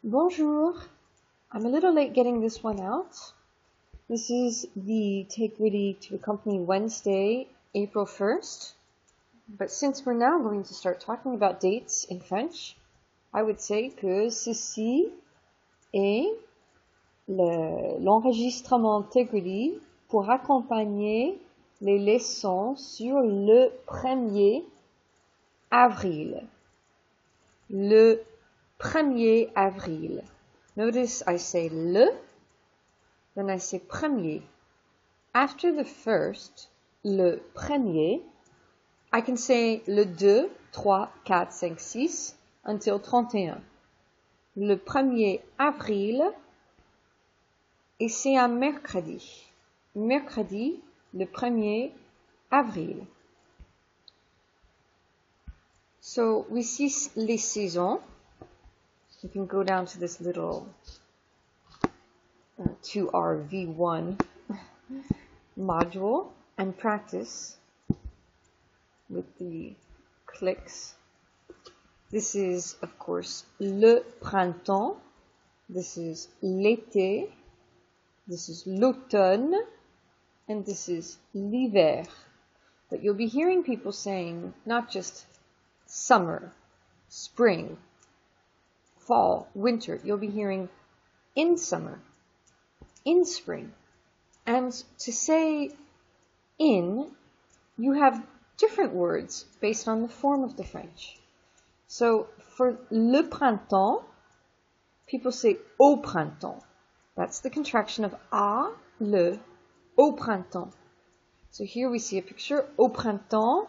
Bonjour. I'm a little late getting this one out. This is the Take Ready to Accompany Wednesday, April 1st. But since we're now going to start talking about dates in French, I would say que ceci est l'enregistrement Take Ready pour accompagner les leçons sur le 1er avril. Le 1er avril. Notice I say le, then I say premier. After the first, le premier, I can say le 2, 3, 4, 5, 6 until 31. Le 1er avril, et c'est un mercredi. Mercredi, le 1er avril. So we see les saisons. You can go down to this little 2RV1 module and practice with the clicks. This is, of course, le printemps. This is l'été. This is l'automne. And this is l'hiver. But you'll be hearing people saying not just summer, spring, fall, winter. You'll be hearing in summer, in spring. And to say in, you have different words based on the form of the French. So for le printemps, people say au printemps. That's the contraction of a, le, au printemps. So here we see a picture, au printemps.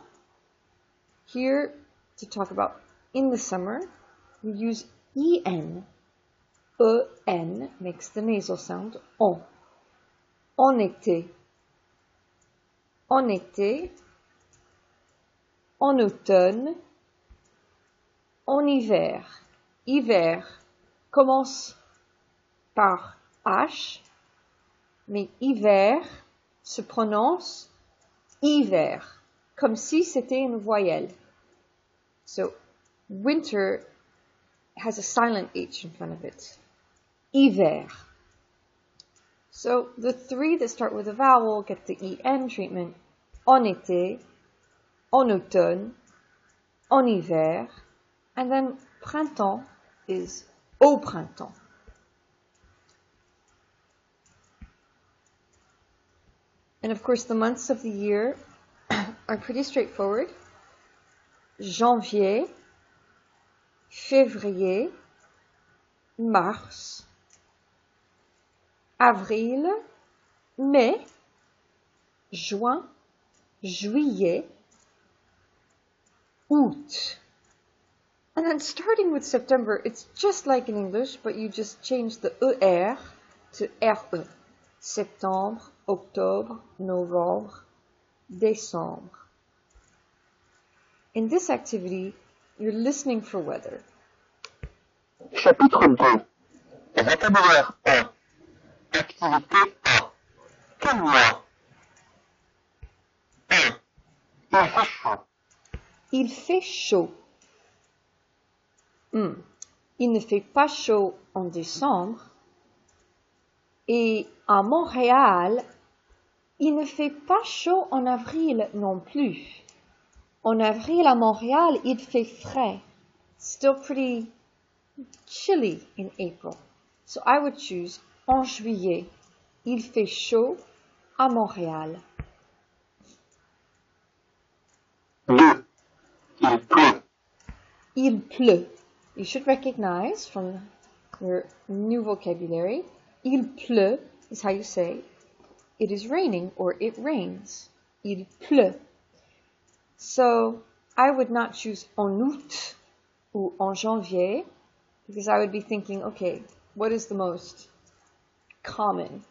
Here, to talk about in the summer, we use en. En makes the nasal sound on. En été. En été. En automne. En hiver. Hiver commence par H, mais hiver se prononce hiver, comme si c'était une voyelle. So, winter has a silent H in front of it. Hiver. So, the three that start with a vowel get the en treatment. En été, en automne, en hiver, and then printemps is au printemps. And of course, the months of the year are pretty straightforward. Janvier, février, mars, avril, mai, juin, juillet, août. And then starting with September, it's just like in English, but you just change the ER to RE. Septembre, octobre, novembre, décembre. In this activity, you're listening for weather. Chapitre 2. Vocabulaire 1. Activité 1. Quel mois? 1. Il fait chaud. Il fait chaud. Il ne fait pas chaud en décembre. Et à Montréal, il ne fait pas chaud en avril non plus. En avril à Montréal, il fait frais. Still pretty chilly in April. So I would choose en juillet. Il fait chaud à Montréal. 2. Il pleut. Il pleut. You should recognize from your new vocabulary, il pleut is how you say it is raining or it rains. Il pleut. So I would not choose en août or en janvier because I would be thinking, okay, what is the most common?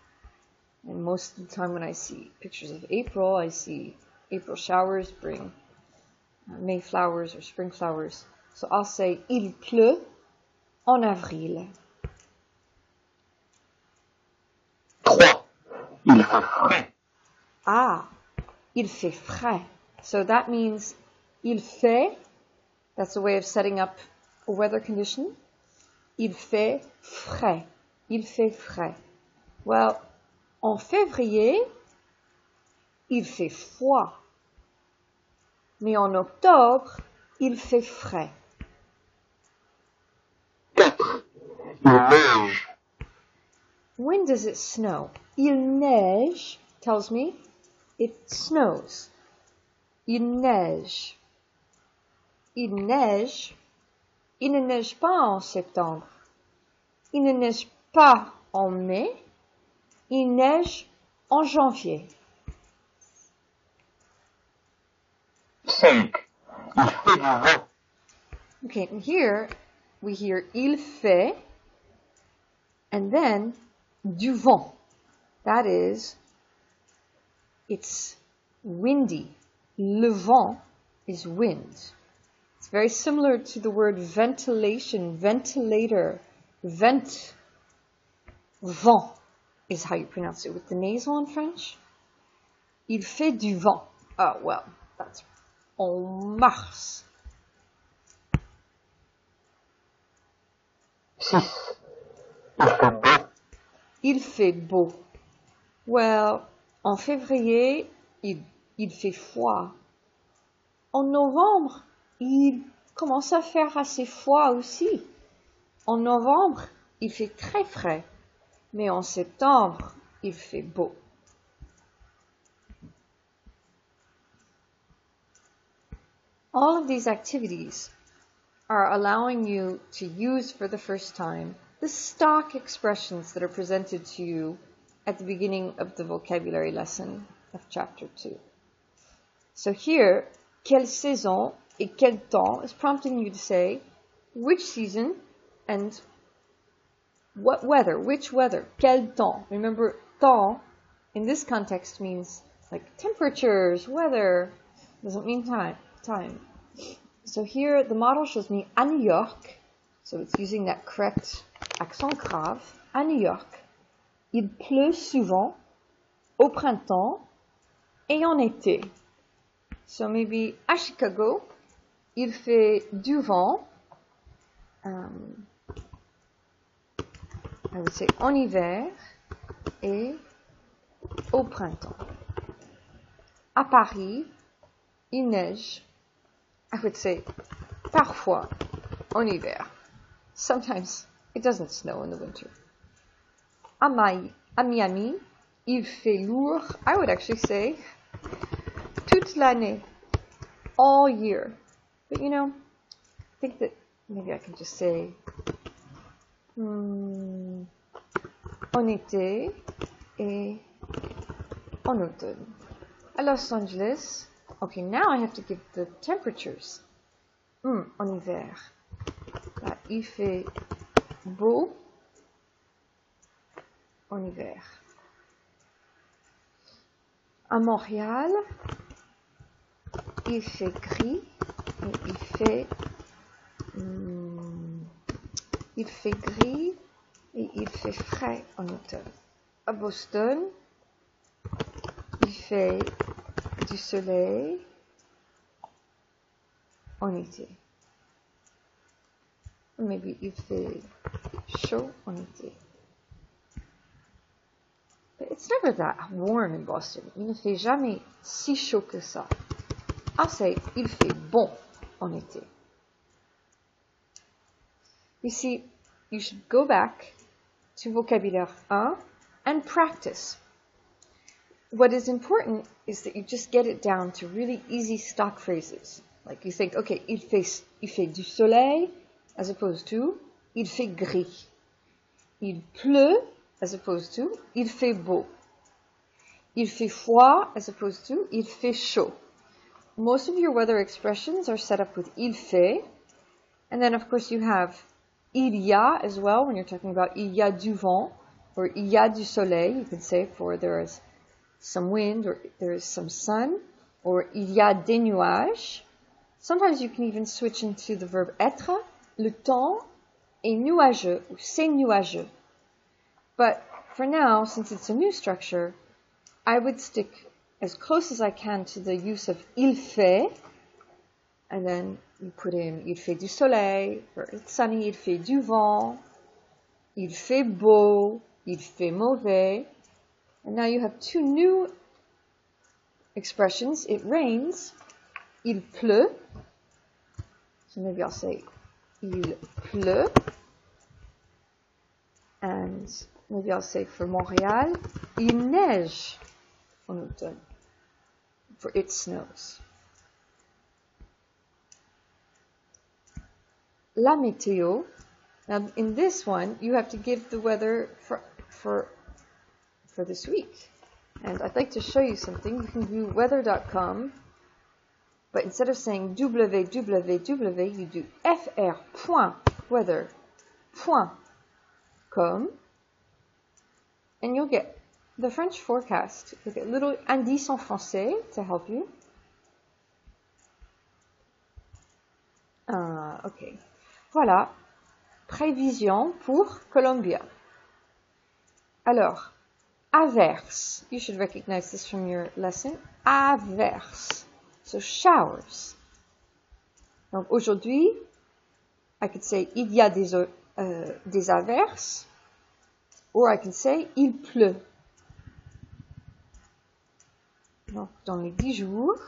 And most of the time when I see pictures of April, I see April showers bring May flowers or spring flowers. So I'll say il pleut en avril. 3. Il fait frais. Ah, il fait frais. So that means il fait, that's a way of setting up a weather condition. Il fait frais. Il fait frais. Well, en février, il fait froid. Mais en octobre, il fait frais. 4. Il neige. When does it snow? Il neige tells me it snows. Il neige. Il neige. Il ne neige pas en septembre. Il ne neige pas en mai. Il neige en janvier. 5. Il fait du vent. Okay, and here we hear il fait and then du vent. That is, it's windy. Le vent is wind. It's very similar to the word ventilation, ventilator, vent. Vent is how you pronounce it with the nasal in French. Il fait du vent. Oh, well, that's en mars. 6. Il fait beau. Il fait beau. Well, en février, il fait froid. En novembre, il commence à faire assez froid aussi. En novembre, il fait très frais. Mais en septembre, il fait beau. All of these activities are allowing you to use for the first time the stock expressions that are presented to you at the beginning of the vocabulary lesson of chapter 2. So here, quelle saison et quel temps is prompting you to say which season and what weather, which weather, quel temps. Remember, temps in this context means like temperatures, weather, doesn't mean time. So here the model shows me à New York, so it's using that correct accent grave. À New York, il pleut souvent au printemps et en été. So maybe à Chicago, il fait du vent, I would say en hiver et au printemps. À Paris, il neige, I would say parfois en hiver. Sometimes it doesn't snow in the winter. À Miami, il fait lourd, I would actually say toute l'année, all year. But you know, I think that maybe I can just say en été et en automne. À Los Angeles, okay, now I have to give the temperatures. En hiver, là, il fait beau en hiver. À Montréal, il fait gris et il fait gris et il fait frais en automne. À Boston, il fait du soleil en été. Maybe il fait chaud en été. But it's never that warm in Boston. Il ne fait jamais si chaud que ça. I'll say, il fait bon en été. You see, you should go back to vocabulaire 1 and practice. What is important is that you just get it down to really easy stock phrases. Like you think, okay, il fait du soleil as opposed to il fait gris. Il pleut as opposed to il fait beau. Il fait froid as opposed to il fait chaud. Most of your weather expressions are set up with il fait. And then, of course, you have il y a as well when you're talking about il y a du vent or il y a du soleil. You could say for there is some wind or there is some sun, or il y a des nuages. Sometimes you can even switch into the verb être. Le temps est nuageux ou c'est nuageux. But for now, since it's a new structure, I would stick as close as I can to the use of il fait, and then you put in il fait du soleil, or it's sunny, il fait du vent, Il fait beau, il fait mauvais. And now you have two new expressions. It rains, il pleut. So maybe I'll say il pleut. And maybe I'll say for Montréal, il neige en automne. For it snows. La météo. Now in this one, you have to give the weather for this week. And I'd like to show you something. You can do weather.com, but instead of saying www, you do fr.weather.com, and you'll get the French forecast. You'll get little indices en français to help you. Okay. Voilà. Prévision pour Colombia. Alors, averse. You should recognize this from your lesson. Averse. So showers. Donc aujourd'hui, I could say il y a des averses, or I can say il pleut. Donc dans les 10 jours.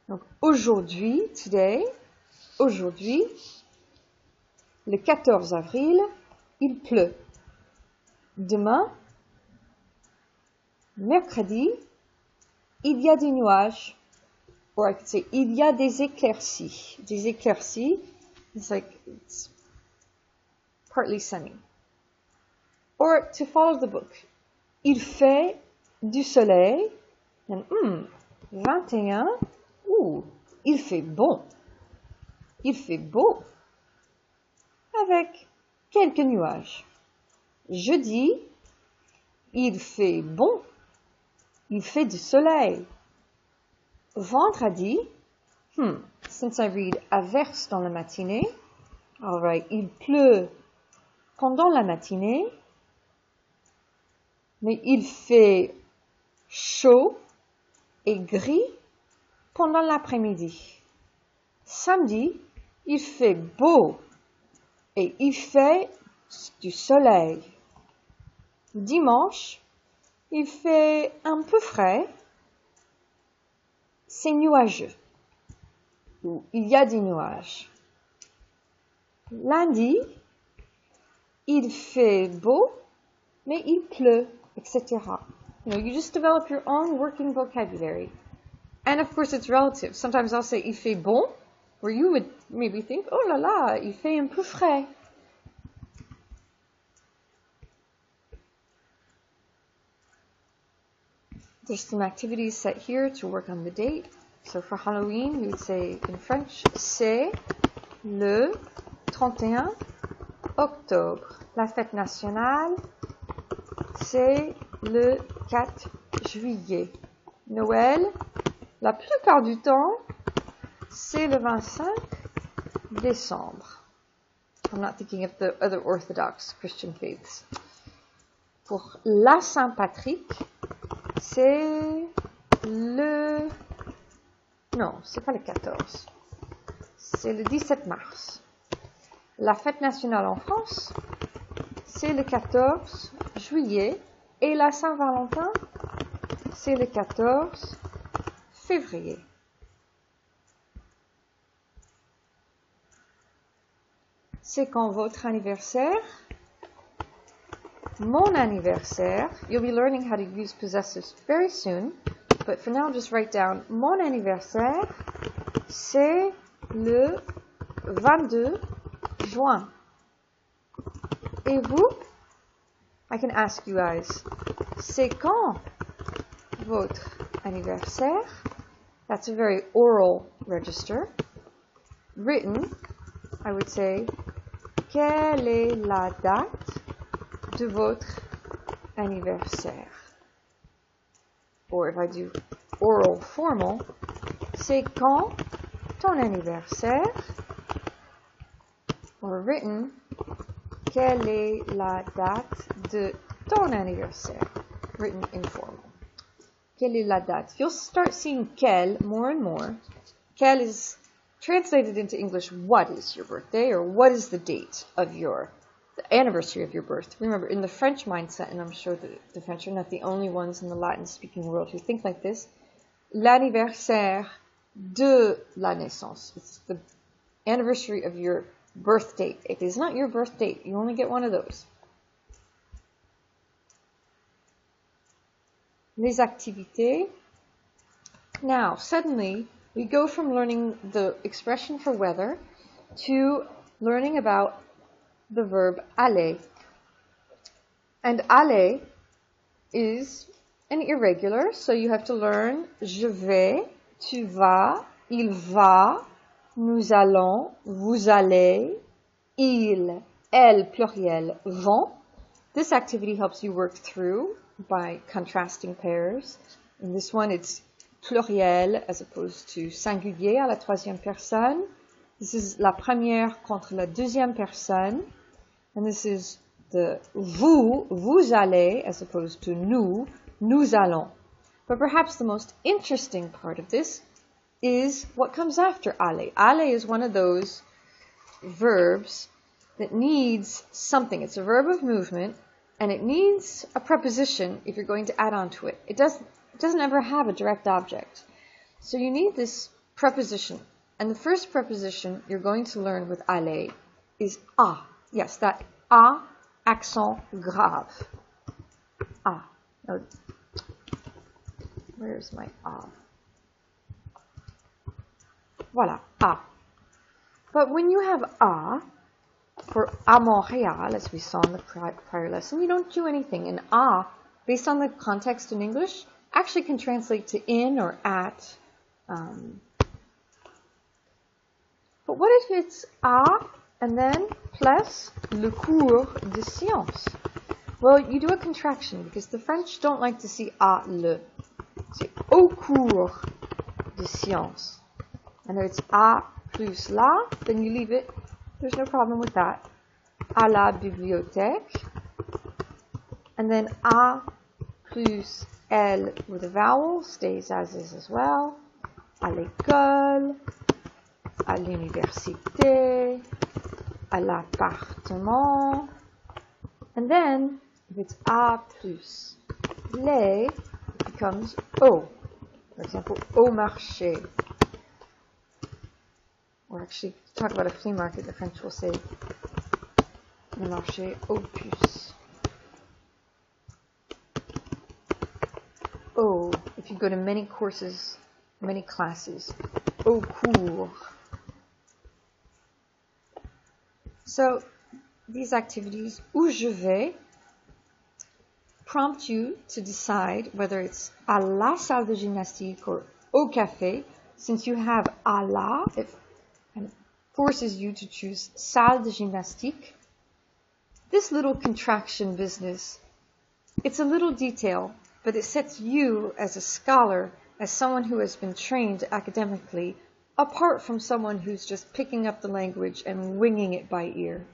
Donc aujourd'hui, today, aujourd'hui, le 14 avril, il pleut. Demain, mercredi, il y a des nuages. Or I could say, il y a des éclaircies. Des éclaircies, it's partly sunny. Or to follow the book, il fait du soleil. And 21, il fait bon. Il fait beau. Avec quelques nuages. Jeudi, il fait bon. Il fait du soleil. Vendredi, since I read averse dans la matinée, alright, il pleut pendant la matinée, mais il fait chaud et gris pendant l'après-midi. Samedi, il fait beau et il fait du soleil. Dimanche, il fait un peu frais. C'est nuageux. Ou il y a des nuages. Lundi, il fait beau, mais il pleut, etc. You just develop your own working vocabulary. And of course, it's relative. Sometimes I'll say il fait bon, where you would maybe think, oh là là, il fait un peu frais. There's some activities set here to work on the date. So for Halloween, we would say in French, c'est le 31 octobre. La fête nationale, c'est le 4 juillet. Noël, la plupart du temps, c'est le 25 décembre. I'm not thinking of the other Orthodox Christian faiths. Pour la Saint-Patrick, c'est le... Non, c'est pas le 14. C'est le 17 mars. La fête nationale en France, c'est le 14 juillet. Et la Saint-Valentin, c'est le 14 février. C'est quand votre anniversaire? Mon anniversaire. You'll be learning how to use possessives very soon. But for now, just write down mon anniversaire, c'est le 22 juin. Et vous? I can ask you guys, c'est quand votre anniversaire? That's a very oral register. Written, I would say, quelle est la date de votre anniversaire? Or if I do oral formal, c'est quand ton anniversaire? Or written, quelle est la date de ton anniversaire? Written informal. Quelle est la date? You'll start seeing quelle more and more. Quelle is translated into English, what is your birthday, or what is the date of the anniversary of your birth? Remember, in the French mindset, and I'm sure that the French are not the only ones in the Latin-speaking world who think like this, l'anniversaire de la naissance. It's the anniversary of your birth date. It is not your birth date. You only get one of those. Les activités. Now, suddenly, we go from learning the expression for weather to learning about the verb aller. And aller is an irregular, so you have to learn je vais, tu vas, il va, nous allons, vous allez, il, elle, pluriel, vont. This activity helps you work through by contrasting pairs. In this one, it's pluriel as opposed to singulier à la troisième personne. This is la première contre la deuxième personne. And this is the vous, vous allez, as opposed to nous, nous allons. But perhaps the most interesting part of this is what comes after aller. Aller is one of those verbs that needs something. It's a verb of movement, and it needs a preposition if you're going to add on to it. It doesn't ever have a direct object. So you need this preposition. And the first preposition you're going to learn with aller is a. Yes, that a, accent grave. A. Oh, where's my a? Voilà, a. But when you have a, for à Montréal, as we saw in the prior lesson, you don't do anything. And a, based on the context in English, actually can translate to in or at. But what if it's a and then plus le cours de sciences? Well, you do a contraction because the French don't like to see a le. C'est au cours de sciences. And if it's a plus la, then you leave it. There's no problem with that. À la bibliothèque. And then a plus L with a vowel stays as is as well. À l'école, à l'université, à l'appartement. And then, if it's a plus les, it becomes au. For example, au marché. Or actually, to talk about a flea market, the French will say le marché aux puces. Oh, if you go to many courses, many classes, au cours. So, these activities, où je vais, prompt you to decide whether it's à la salle de gymnastique or au café. Since you have à la, it forces you to choose salle de gymnastique. This little contraction business, it's a little detail, but it sets you as a scholar, as someone who has been trained academically, apart from someone who's just picking up the language and winging it by ear.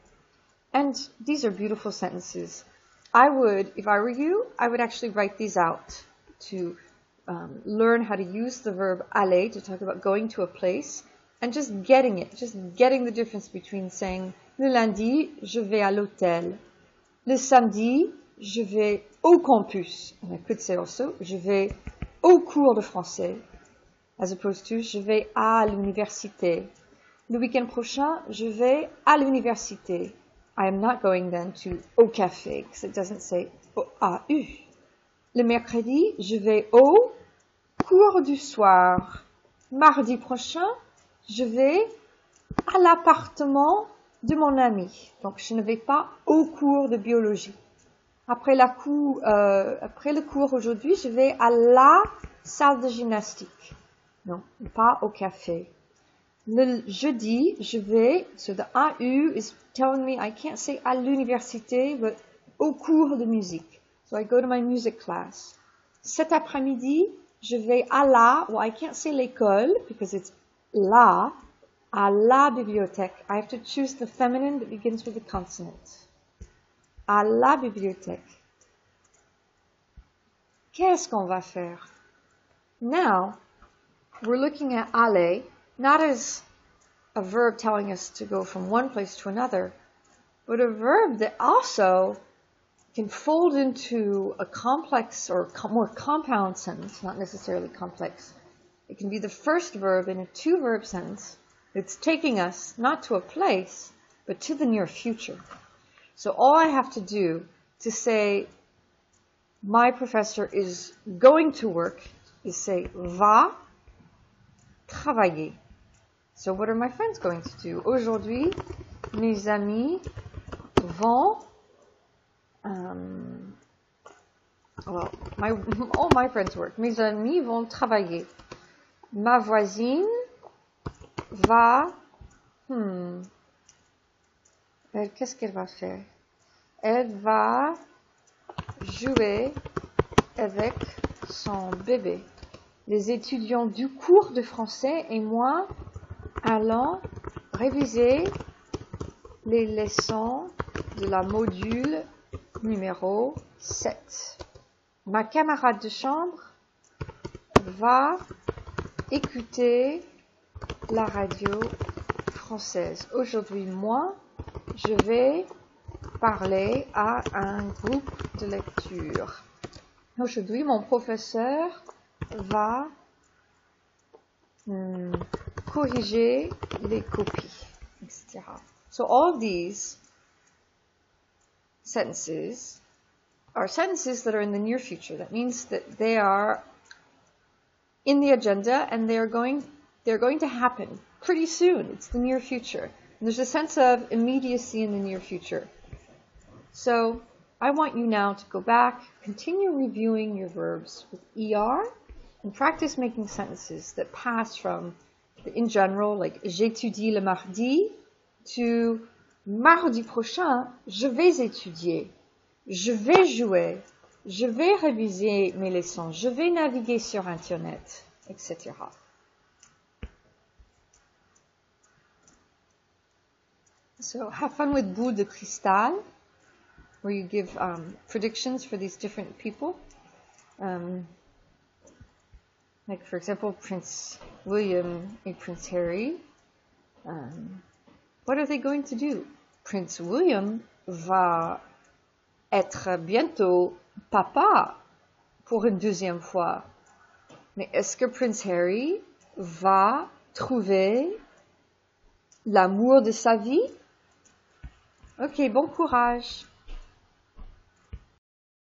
And these are beautiful sentences. If I were you, I would actually write these out to learn how to use the verb aller to talk about going to a place and just getting the difference between saying le lundi, je vais à l'hôtel. Le samedi, je vais au campus. And I could say also, je vais au cours de français, as opposed to, je vais à l'université. Le week-end prochain, je vais à l'université. I am not going then to au café, because it doesn't say AU. Le mercredi, je vais au cours du soir. Mardi prochain, je vais à l'appartement de mon ami. Donc, je ne vais pas au cours de biologie. Après le cours aujourd'hui, je vais à la salle de gymnastique. Non, pas au café. Le jeudi, je vais, so the AU is telling me I can't say à l'université, but au cours de musique. So I go to my music class. Cet après-midi, je vais à well, I can't say l'école because it's à la bibliothèque. I have to choose the feminine that begins with a consonant. À la bibliothèque. Qu'est-ce qu'on va faire? Now, we're looking at aller, not as a verb telling us to go from one place to another, but a verb that also can fold into a complex or more compound sentence, not necessarily complex. It can be the first verb in a two-verb sentence that's taking us not to a place, but to the near future. So all I have to do to say, my professor is going to work, is say, va travailler. So what are my friends going to do? Aujourd'hui, mes amis vont, all my friends work. Mes amis vont travailler. Ma voisine va, qu'est-ce qu'elle va faire? Elle va jouer avec son bébé. Les étudiants du cours de français et moi allons réviser les leçons de la module numéro 7. Ma camarade de chambre va écouter la radio française. Aujourd'hui, moi, je vais parler à un groupe de lecture. Aujourd'hui, mon professeur va corriger les copies, etc. So all these sentences are sentences that are in the near future. That means that they are in the agenda and they're going to happen pretty soon. It's the near future. And there's a sense of immediacy in the near future. So I want you now to go back, continue reviewing your verbs with ER, and practice making sentences that pass from, in general, like j'étudie le mardi, to mardi prochain, je vais étudier, je vais jouer, je vais réviser mes leçons, je vais naviguer sur Internet, etc. So have fun with boule de cristal, where you give predictions for these different people. Like, for example, Prince William and Prince Harry. What are they going to do? Prince William va être bientôt papa pour une deuxième fois. Mais est-ce que Prince Harry va trouver l'amour de sa vie? Ok, bon courage.